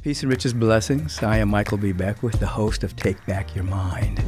Peace and riches blessings. I am Michael B. Beckwith, the host of Take Back Your Mind.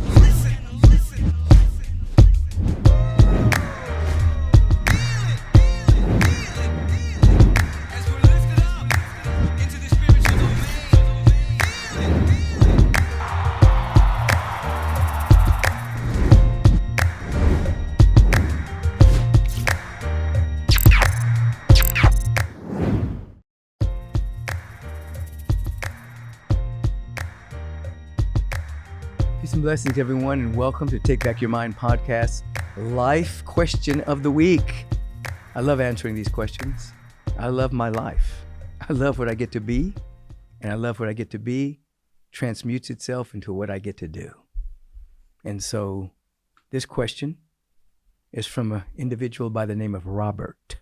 Peace and blessings, everyone, and welcome to Take Back Your Mind podcast, life question of the week. I love answering these questions. I love my life. I love what I get to be, and I love what I get to be transmutes itself into what I get to do. And so this question is from an individual by the name of Robert.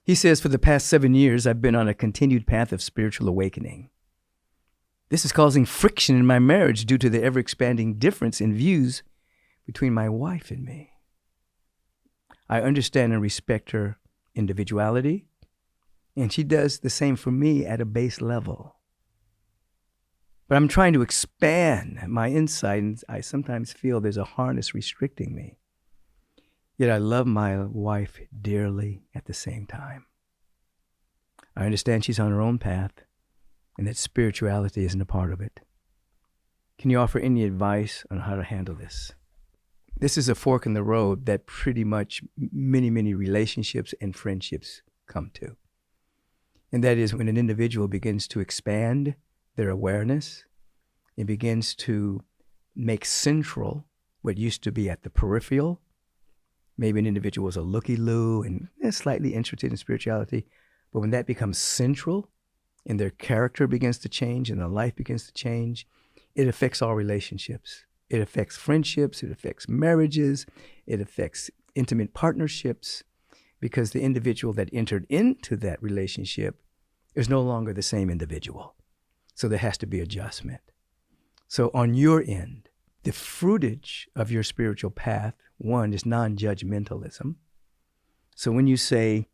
He says, for the past 7 years, I've been on a continued path of spiritual awakening. This is causing friction in my marriage due to the ever-expanding difference in views between my wife and me. I understand and respect her individuality, and she does the same for me at a base level. But I'm trying to expand my insight, and I sometimes feel there's a harness restricting me. Yet I love my wife dearly at the same time. I understand she's on her own path, and that spirituality isn't a part of it. Can you offer any advice on how to handle this? This is a fork in the road that pretty much many relationships and friendships come to. And that is when an individual begins to expand their awareness, it begins to make central what used to be at the peripheral. Maybe an individual was a looky-loo and slightly interested in spirituality, but when that becomes central, and their character begins to change and their life begins to change, it affects all relationships. It affects friendships, it affects marriages, it affects intimate partnerships, because the individual that entered into that relationship is no longer the same individual. So there has to be adjustment. So on your end, the fruitage of your spiritual path, one, is non-judgmentalism. So when you say,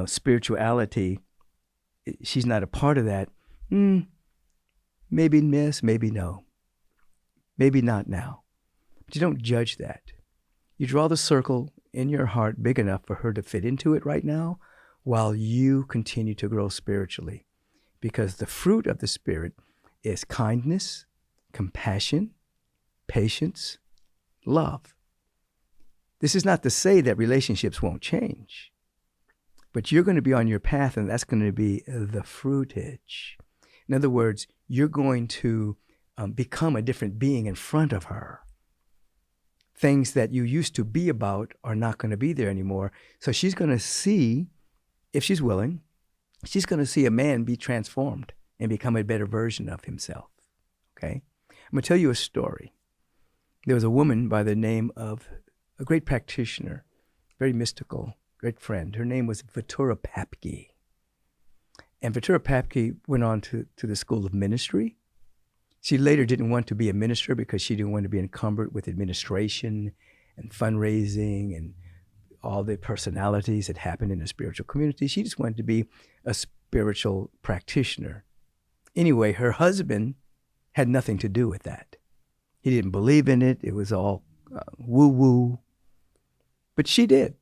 spirituality, she's not a part of that. Maybe yes, maybe no. Maybe not now. But you don't judge that. You draw the circle in your heart big enough for her to fit into it right now while you continue to grow spiritually. Because the fruit of the Spirit is kindness, compassion, patience, love. This is not to say that relationships won't change. But you're going to be on your path, and that's going to be the fruitage. In other words, you're going to become a different being in front of her. Things that you used to be about are not going to be there anymore. So she's going to see, if she's willing, she's going to see a man be transformed and become a better version of himself. Okay? I'm going to tell you a story. There was a woman by the name of a great practitioner, very mystical, great friend. Her name was Vitura Papke. And Vitura Papke went on to the School of Ministry. She later didn't want to be a minister because she didn't want to be encumbered with administration and fundraising and all the personalities that happen in a spiritual community. She just wanted to be a spiritual practitioner. Anyway, her husband had nothing to do with that. He didn't believe in it. It was all woo-woo. But she did.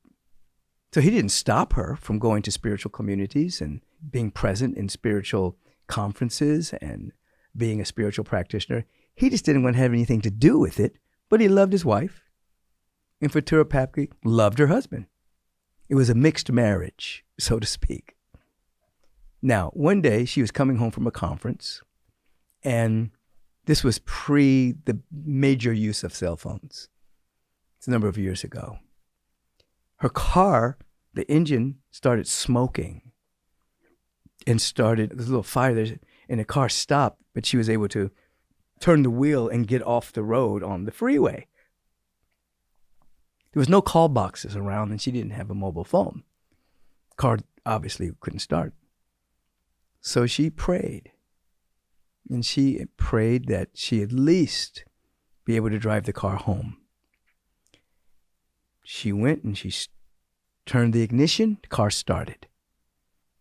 So he didn't stop her from going to spiritual communities and being present in spiritual conferences and being a spiritual practitioner. He just didn't want to have anything to do with it, but he loved his wife. And Vitura Papke loved her husband. It was a mixed marriage, so to speak. Now, one day she was coming home from a conference, and this was pre the major use of cell phones. It's a number of years ago. Her car, the engine started smoking and started, there's a little fire there, and the car stopped, but she was able to turn the wheel and get off the road on the freeway. There was no call boxes around, and she didn't have a mobile phone. Car obviously couldn't start. So she prayed, and she prayed that she at least be able to drive the car home. She went and she turned the ignition, the car started.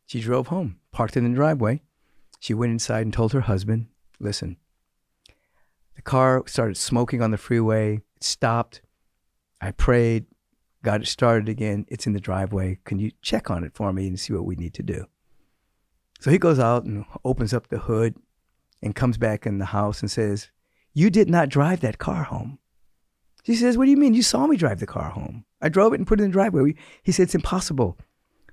She drove home, parked it in the driveway, She went inside and told her husband, listen, the car started smoking on the freeway. It stopped. I prayed, got it started again. It's in the driveway. Can you check on it for me and see what we need to do? So he goes out and opens up the hood and comes back in the house and says, you did not drive that car home. She says, what do you mean? You saw me drive the car home. I drove it and put it in the driveway. He said, it's impossible.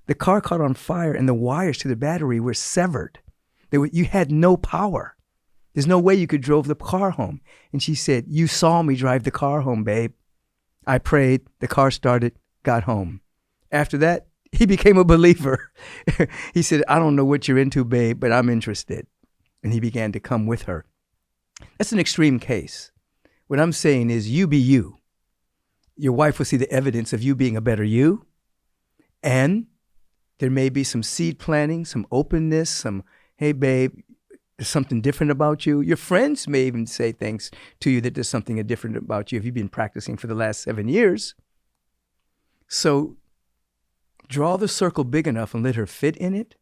The car caught on fire and the wires to the battery were severed. You had no power. There's no way you could drove the car home. And she said, you saw me drive the car home, babe. I prayed, the car started, got home. After that, he became a believer. He said, I don't know what you're into, babe, but I'm interested. And he began to come with her. That's an extreme case. What I'm saying is you be you. Your wife will see the evidence of you being a better you. And there may be some seed planting, some openness, some, hey, babe, there's something different about you. Your friends may even say things to you that there's something different about you if you've been practicing for the last 7 years. So draw the circle big enough and let her fit in it.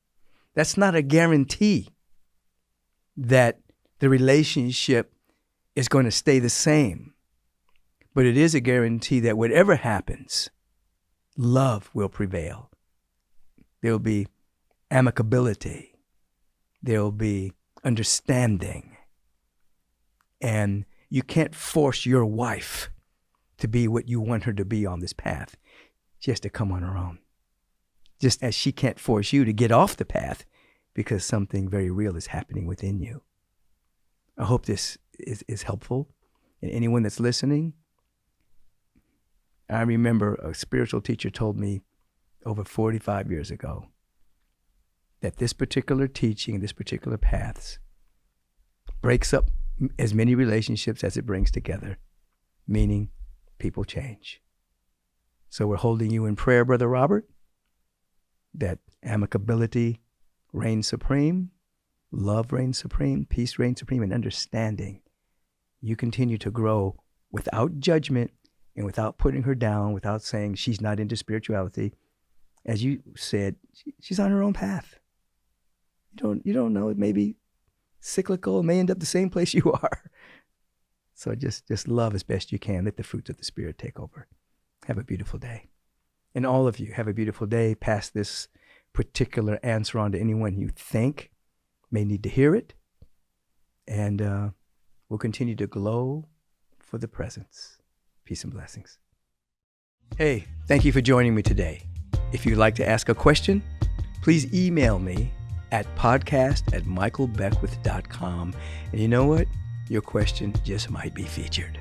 That's not a guarantee that the relationship is going to stay the same. But it is a guarantee that whatever happens, love will prevail. There will be amicability. There will be understanding. And you can't force your wife to be what you want her to be on this path. She has to come on her own. Just as she can't force you to get off the path because something very real is happening within you. I hope this is helpful. And anyone that's listening, I remember a spiritual teacher told me over 45 years ago that this particular teaching, this particular paths breaks up as many relationships as it brings together, meaning people change. So we're holding you in prayer, Brother Robert, that amicability reigns supreme, love reigns supreme, peace reigns supreme, and understanding. You continue to grow without judgment and without putting her down, without saying she's not into spirituality. As you said, she's on her own path. You don't know. It may be cyclical. It may end up the same place you are. So just love as best you can. Let the fruits of the Spirit take over. Have a beautiful day. And all of you, have a beautiful day. Pass this particular answer on to anyone you think may need to hear it. And we'll continue to glow for the presence. Peace and blessings. Hey, thank you for joining me today. If you'd like to ask a question, please email me at podcast@michaelbeckwith.com. And you know what? Your question just might be featured.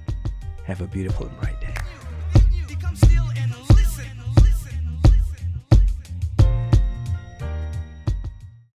Have a beautiful and bright day.